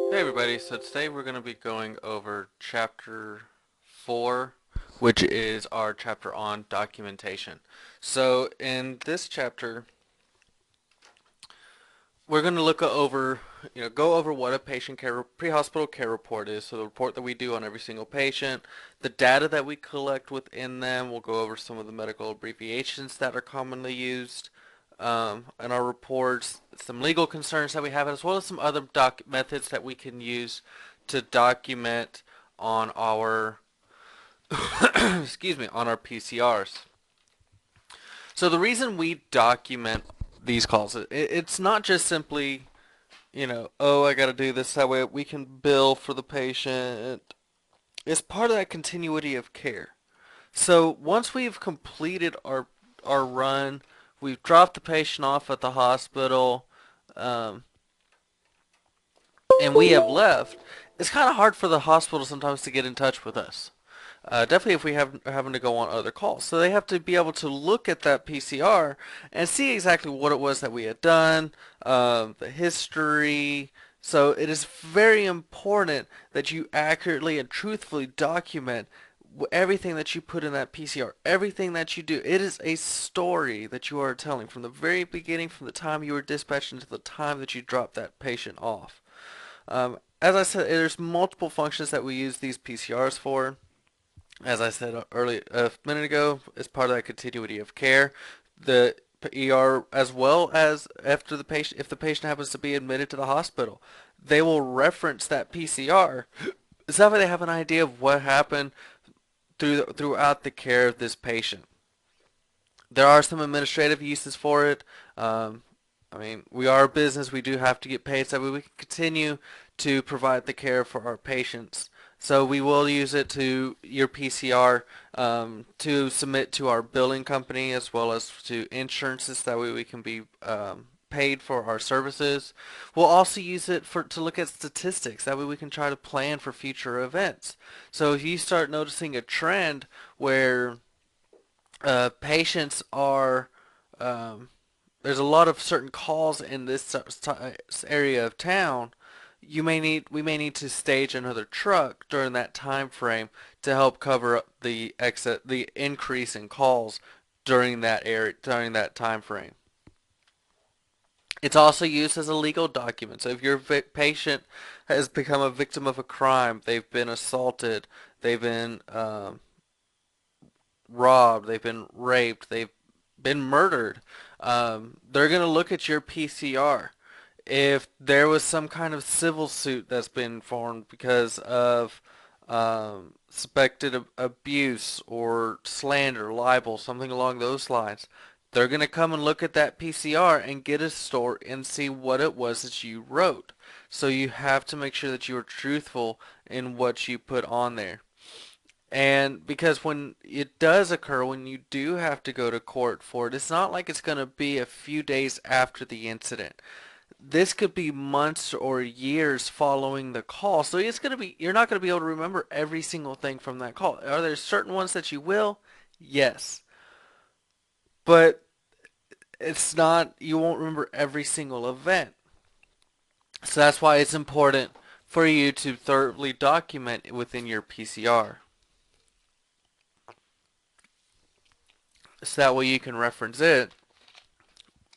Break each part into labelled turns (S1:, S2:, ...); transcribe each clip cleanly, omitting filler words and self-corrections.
S1: Hey everybody, so today we're going to be going over chapter 4, which is our chapter on documentation. So in this chapter, we're going to look over, go over what a patient care, pre-hospital care report is. So the report that we do on every single patient, the data that we collect within them. We'll go over some of the medical abbreviations that are commonly used in our reports, some legal concerns that we have, as well as some other methods that we can use to document on our, excuse me, on our PCRs. So the reason we document these calls, it's not just simply oh, I got to do this that way we can bill for the patient. It's part of that continuity of care. So once we've completed our run, we've dropped the patient off at the hospital, um, and we have left. It's kind of hard for the hospital sometimes to get in touch with us. Definitely if we have having to go on other calls. So they have to be able to look at that PCR and see exactly what it was that we had done, the history. So it is very important that you accurately and truthfully document everything that you put in that PCR, everything that you do. It is a story that you are telling from the very beginning, from the time you were dispatched until the time that you drop that patient off. As I said, there's multiple functions that we use these PCRs for. As I said earlier a minute ago, as part of that continuity of care, the ER, as well as after the patient, if the patient happens to be admitted to the hospital, they will reference that PCR. So that way they have an idea of what happened throughout the care of this patient. There are some administrative uses for it. I mean, we are a business. We do have to get paid, so we can continue to provide the care for our patients. So we will use it to your PCR to submit to our billing company as well as to insurances. That way we can be paid for our services. We'll also use it to look at statistics. That way we can try to plan for future events. So if you start noticing a trend where patients are there's a lot of certain calls in this area of town. We may need to stage another truck during that time frame to help cover up the increase in calls during that time frame. It's also used as a legal document. So if your patient has become a victim of a crime, they've been assaulted, they've been robbed, they've been raped, they've been murdered, they're going to look at your PCR. If there was some kind of civil suit that's been formed because of suspected abuse or slander, libel, something along those lines, they're going to come and look at that PCR and get a story and see what it was that you wrote. So you have to make sure that you are truthful in what you put on there. And because when it does occur, when you do have to go to court for it, it's not like it's going to be a few days after the incident. This could be months or years following the call. So you're not going to be able to remember every single thing from that call. Are there certain ones that you will? Yes. But you won't remember every single event. So that's why it's important for you to thoroughly document within your PCR. So that way you can reference it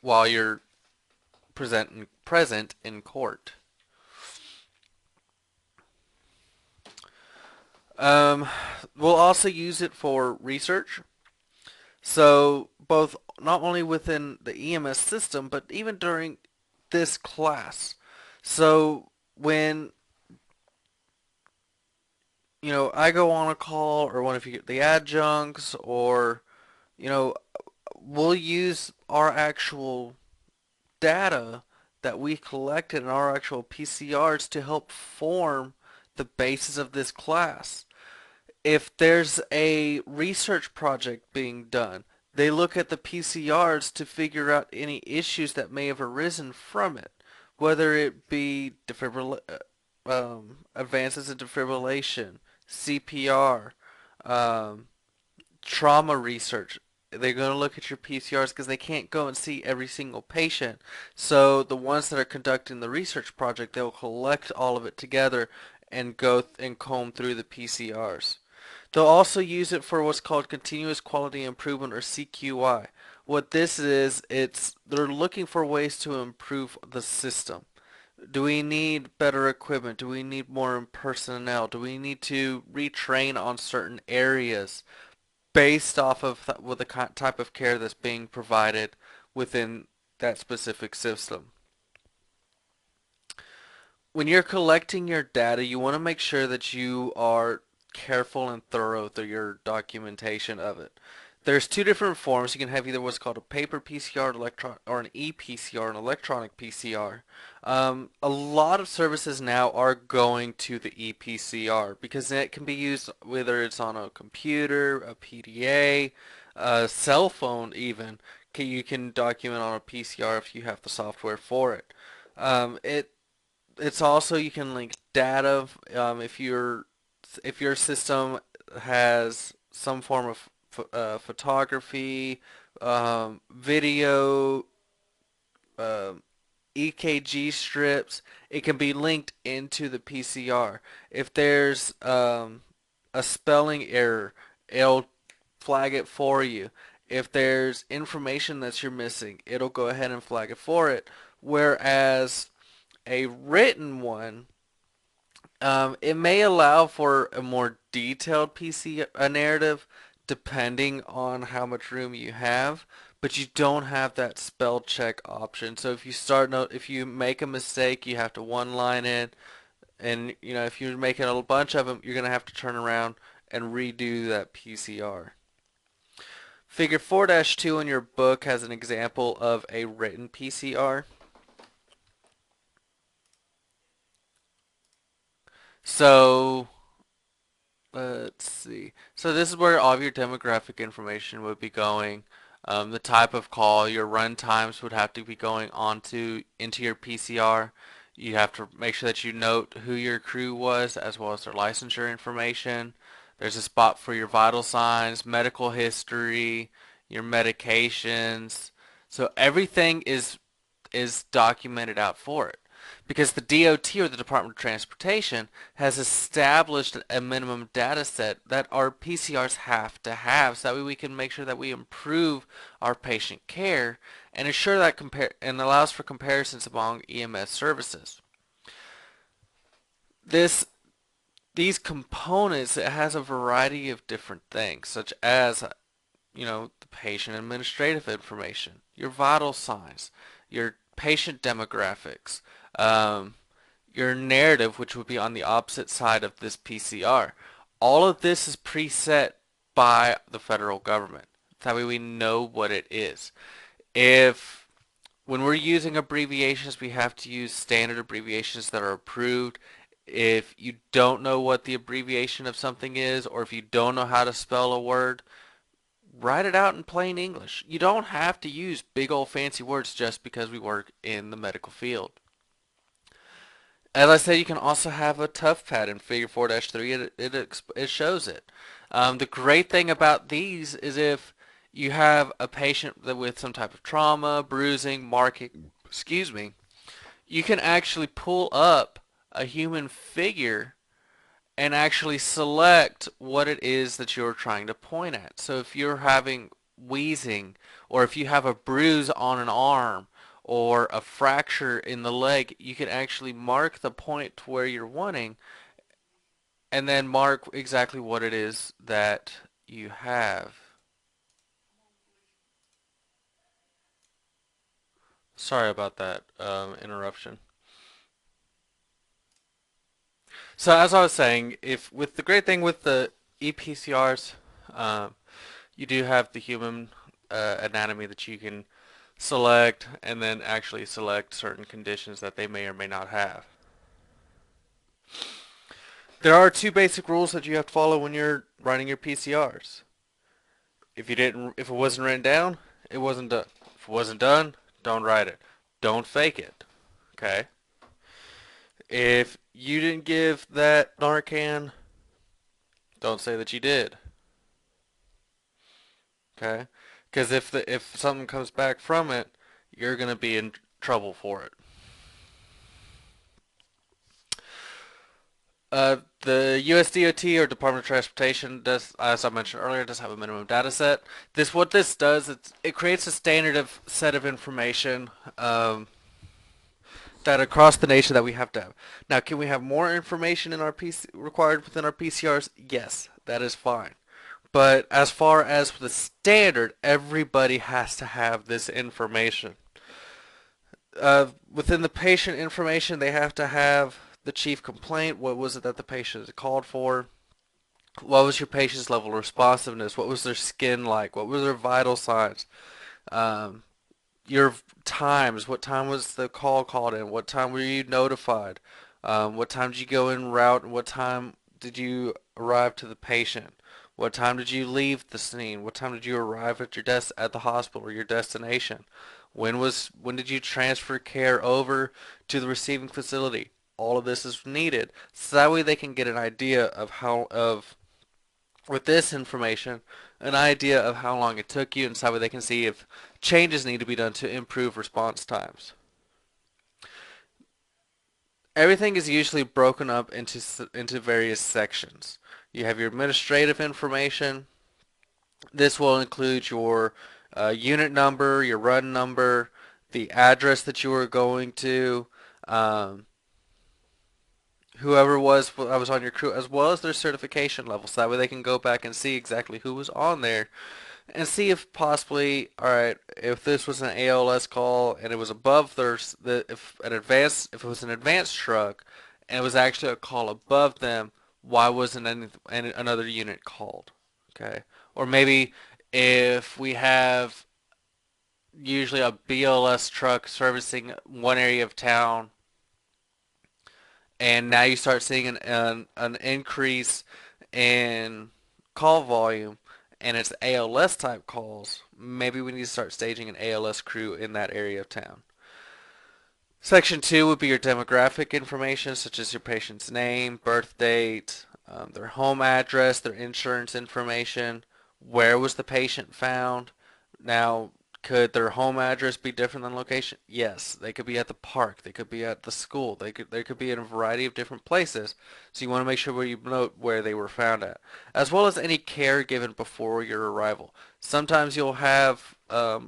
S1: while you're present in court. Um, we'll also use it for research. So both not only within the EMS system, but even during this class. So when I go on a call, or when if you get the adjuncts, or you know, we'll use our actual data that we collected in our actual PCRs to help form the basis of this class. If there's a research project being done, they look at the PCRs to figure out any issues that may have arisen from it, whether it be advances in defibrillation, CPR, um, trauma research. they're going to look at your PCRs because they can't go and see every single patient. So the ones that are conducting the research project, they'll collect all of it together and go and comb through the PCRs. They'll also use it for what's called continuous quality improvement or CQI. What this is, it's they're looking for ways to improve the system. Do we need better equipment? Do we need more personnel? Do we need to retrain on certain areas based off of with the type of care that's being provided within that specific system? When you're collecting your data, you want to make sure that you are careful and thorough through your documentation of it. There's two different forms. You can have either what's called a paper PCR or an ePCR, an electronic PCR. A lot of services now are going to the ePCR because it can be used whether it's on a computer, a PDA, a cell phone even. You can document on a PCR if you have the software for it. It it's also you can link data if your system has some form of photography, video, um, EKG strips. It can be linked into the PCR. If there's a spelling error, it'll flag it for you. If there's information that you're missing, it'll go ahead and flag it for it. Whereas a written one, it may allow for a more detailed PC narrative depending on how much room you have, but you don't have that spell check option. So if you make a mistake, you have to one line it, and if you're making a bunch of them, you're gonna have to turn around and redo that PCR. Figure 4-2 in your book has an example of a written PCR. So let's see. So this is where all of your demographic information would be going. The type of call, your run times would have to be going into your PCR. You have to make sure that you note who your crew was as well as their licensure information. There's a spot for your vital signs, medical history, your medications. So everything is documented out for it. Because the DOT or the Department of Transportation has established a minimum data set that our PCRs have to have so that way we can make sure that we improve our patient care and ensure that and allows for comparisons among EMS services. This these components, it has a variety of different things such as the patient administrative information, your vital signs, your patient demographics, um, your narrative, which would be on the opposite side of this PCR. All of this is preset by the federal government. That way we know what it is. If when we're using abbreviations, we have to use standard abbreviations that are approved. If you don't know what the abbreviation of something is, or if you don't know how to spell a word, write it out in plain English. You don't have to use big old fancy words just because we work in the medical field. As I said, you can also have a tough pad in Figure 4-3. It shows it. The great thing about these is if you have a patient with some type of trauma, bruising, marking, excuse me, you can actually pull up a human figure and actually select what it is that you're trying to point at. So if you're having wheezing, or if you have a bruise on an arm, or a fracture in the leg, you can actually mark the point to where you're wanting, and then mark exactly what it is that you have. Sorry about that interruption. So as I was saying, if with the great thing with the ePCRs, um, you do have the human anatomy that you can select and then actually select certain conditions that they may or may not have. There are two basic rules that you have to follow when you're writing your PCRs. If it wasn't written down, it wasn't done. If it wasn't done, don't write it. Don't fake it. Okay? If you didn't give that Narcan, don't say that you did. Okay? Because if something comes back from it, you're going to be in trouble for it. The USDOT or Department of Transportation does, as I mentioned earlier, does have a minimum data set. What this does, it creates a standard of set of information that across the nation that we have to have. Now, can we have more information in our required within our PCRs? Yes, that is fine. But as far as the standard, everybody has to have this information. Within the patient information, they have to have the chief complaint. What was it that the patient had called for? What was your patient's level of responsiveness? What was their skin like? What were their vital signs? Um, your times. What time was the call called in? What time were you notified? What time did you go en route? And what time did you arrive to the patient? What time did you leave the scene? What time did you arrive at your at the hospital or your destination? When did you transfer care over to the receiving facility? All of this is needed, so that way they can get an idea of how of with this information, an idea of how long it took you, and so that way they can see if changes need to be done to improve response times. Everything is usually broken up into various sections. You have your administrative information. This will include your unit number, your run number, the address that you were going to, um, whoever was that was on your crew, as well as their certification level, so that way they can go back and see exactly who was on there and see if possibly, all right, if this was an ALS call and it was above if it was an advanced truck and it was actually a call above them, why wasn't another unit called? Okay, or maybe if we have usually a BLS truck servicing one area of town, and now you start seeing an increase in call volume, and it's ALS type calls, maybe we need to start staging an ALS crew in that area of town. Section 2 would be your demographic information, such as your patient's name, birth date, their home address, their insurance information, where was the patient found. Now, could their home address be different than location? Yes, they could be at the park, they could be at the school, they could be in a variety of different places. So you want to make sure where you note where they were found at, as well as any care given before your arrival. Sometimes you'll have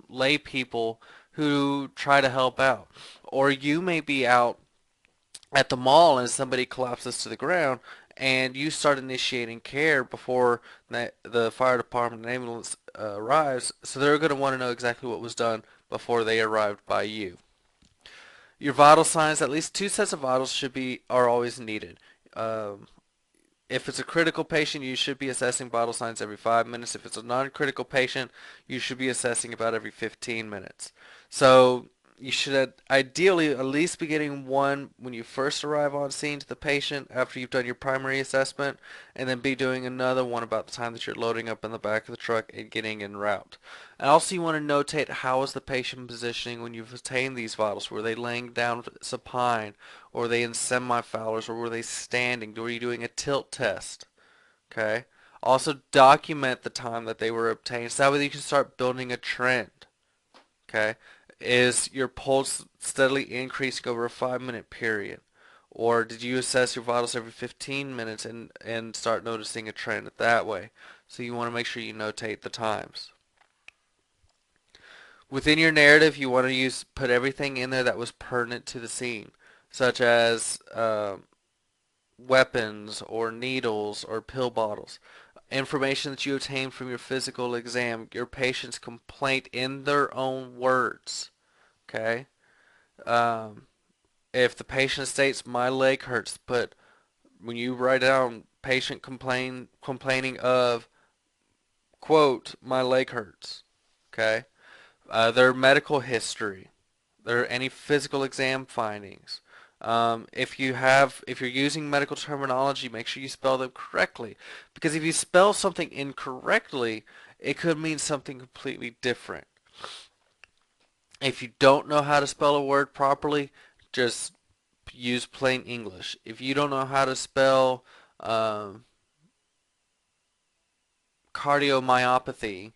S1: lay people who try to help out, or you may be out at the mall and somebody collapses to the ground and you start initiating care before the fire department and ambulance arrives, so they're going to want to know exactly what was done before they arrived by you. Your vital signs, at least two sets of vitals are always needed. Um, if it's a critical patient, you should be assessing vital signs every 5 minutes. If it's a non-critical patient, you should be assessing about every 15 minutes. So you should ideally at least be getting one when you first arrive on scene to the patient after you've done your primary assessment, and then be doing another one about the time that you're loading up in the back of the truck and getting en route. And also you want to notate how is the patient positioning when you've attained these vitals. Were they laying down supine? Or were they in semi-fowlers? Or were they standing? Were you doing a tilt test? Okay. Also document the time that they were obtained, so that way you can start building a trend. Okay. Is your pulse steadily increasing over a 5 minute period? Or did you assess your vitals every 15 minutes and start noticing a trend that way? So you want to make sure you notate the times. Within your narrative, you want to put everything in there that was pertinent to the scene, such as weapons or needles or pill bottles. Information that you obtain from your physical exam, your patient's complaint in their own words. Okay? Um, if the patient states, my leg hurts, but when you write down patient complaining of, quote, my leg hurts. Okay? Their medical history. There any physical exam findings. If you're using medical terminology, make sure you spell them correctly. Because if you spell something incorrectly, it could mean something completely different. If you don't know how to spell a word properly, just use plain English. If you don't know how to spell cardiomyopathy,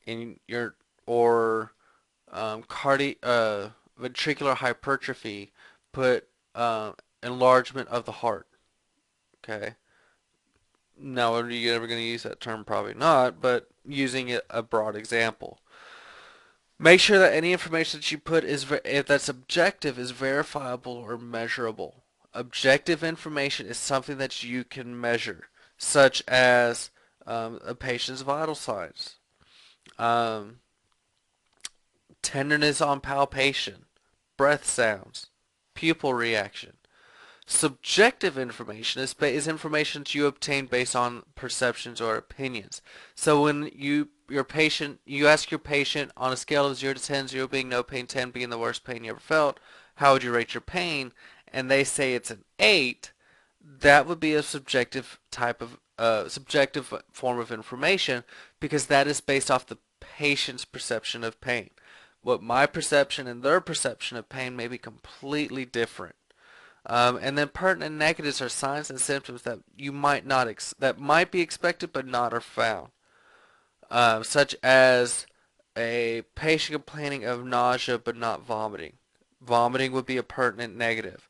S1: in your or ventricular hypertrophy, put enlargement of the heart. Okay. Now, are you ever going to use that term? Probably not, but using it a broad example. Make sure that any information that you put if that's objective, is verifiable or measurable. Objective information is something that you can measure, such as a patient's vital signs, um, tenderness on palpation, breath sounds, pupil reaction. Subjective information is information that you obtain based on perceptions or opinions. So when you ask your patient on a scale of 0 to 10, 0 being no pain, 10 being the worst pain you ever felt, how would you rate your pain? And they say it's an 8, that would be a subjective form of information, because that is based off the patient's perception of pain. What my perception and their perception of pain may be completely different. And then pertinent negatives are signs and symptoms that you might not that might be expected but not are found, such as a patient complaining of nausea but not vomiting. Vomiting would be a pertinent negative,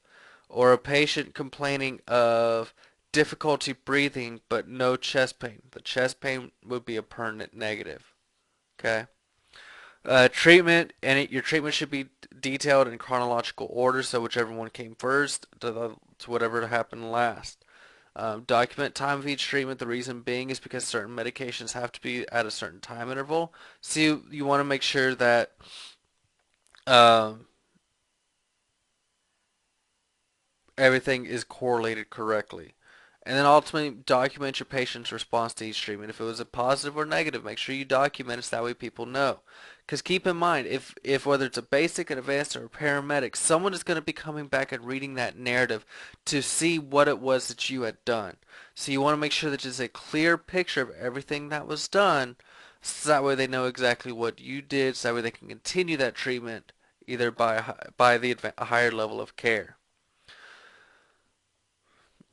S1: or a patient complaining of difficulty breathing but no chest pain. The chest pain would be a pertinent negative. Okay. Treatment, and your treatment should be detailed in chronological order, so whichever one came first to whatever happened last. Document time of each treatment. The reason being is because certain medications have to be at a certain time interval. So you want to make sure that um, everything is correlated correctly. And then ultimately document your patient's response to each treatment. If it was a positive or negative, make sure you document it so that way people know. Because keep in mind, if whether it's a basic, an advanced, or a paramedic, someone is going to be coming back and reading that narrative to see what it was that you had done. So you want to make sure that there's a clear picture of everything that was done, so that way they know exactly what you did, so that way they can continue that treatment either by a higher level of care.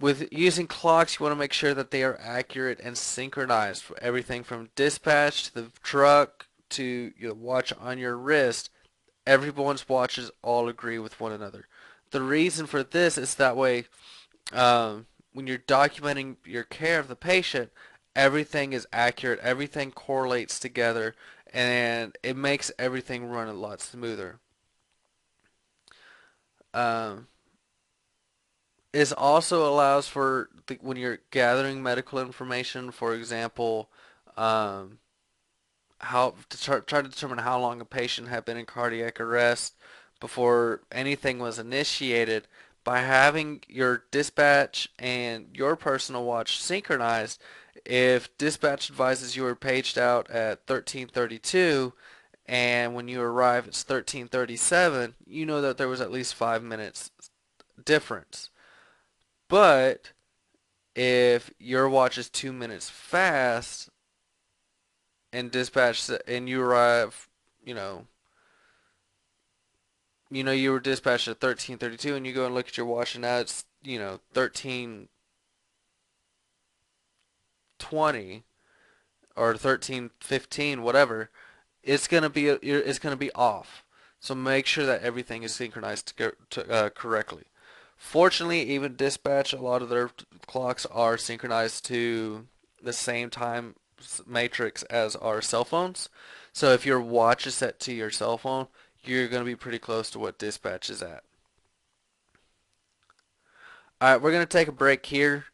S1: With using clocks, you want to make sure that they are accurate and synchronized. For everything from dispatch to the truck to your watch on your wrist, everyone's watches all agree with one another. The reason for this is that way, when you're documenting your care of the patient, everything is accurate, everything correlates together, and it makes everything run a lot smoother. Um, It also allows for when you're gathering medical information, for example, um, how to try to determine how long a patient had been in cardiac arrest before anything was initiated. By having your dispatch and your personal watch synchronized, if dispatch advises you were paged out at 13:32 and when you arrive it's 13:37, you know that there was at least 5 minutes difference. But if your watch is 2 minutes fast and dispatch and you arrive, you know, you were dispatched at 13:32 and you go and look at your watch and now it's 13:20 or 13:15, whatever. It's gonna be off. So make sure that everything is synchronized correctly. Fortunately, even dispatch, a lot of their clocks are synchronized to the same time matrix as our cell phones. So if your watch is set to your cell phone, you're going to be pretty close to what dispatch is at. All right, we're going to take a break here.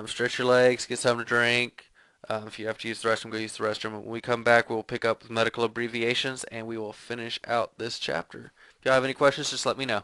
S1: Stretch your legs, get something to drink. If you have to use the restroom, go use the restroom. When we come back, we'll pick up with medical abbreviations and we will finish out this chapter. If you have any questions, just let me know.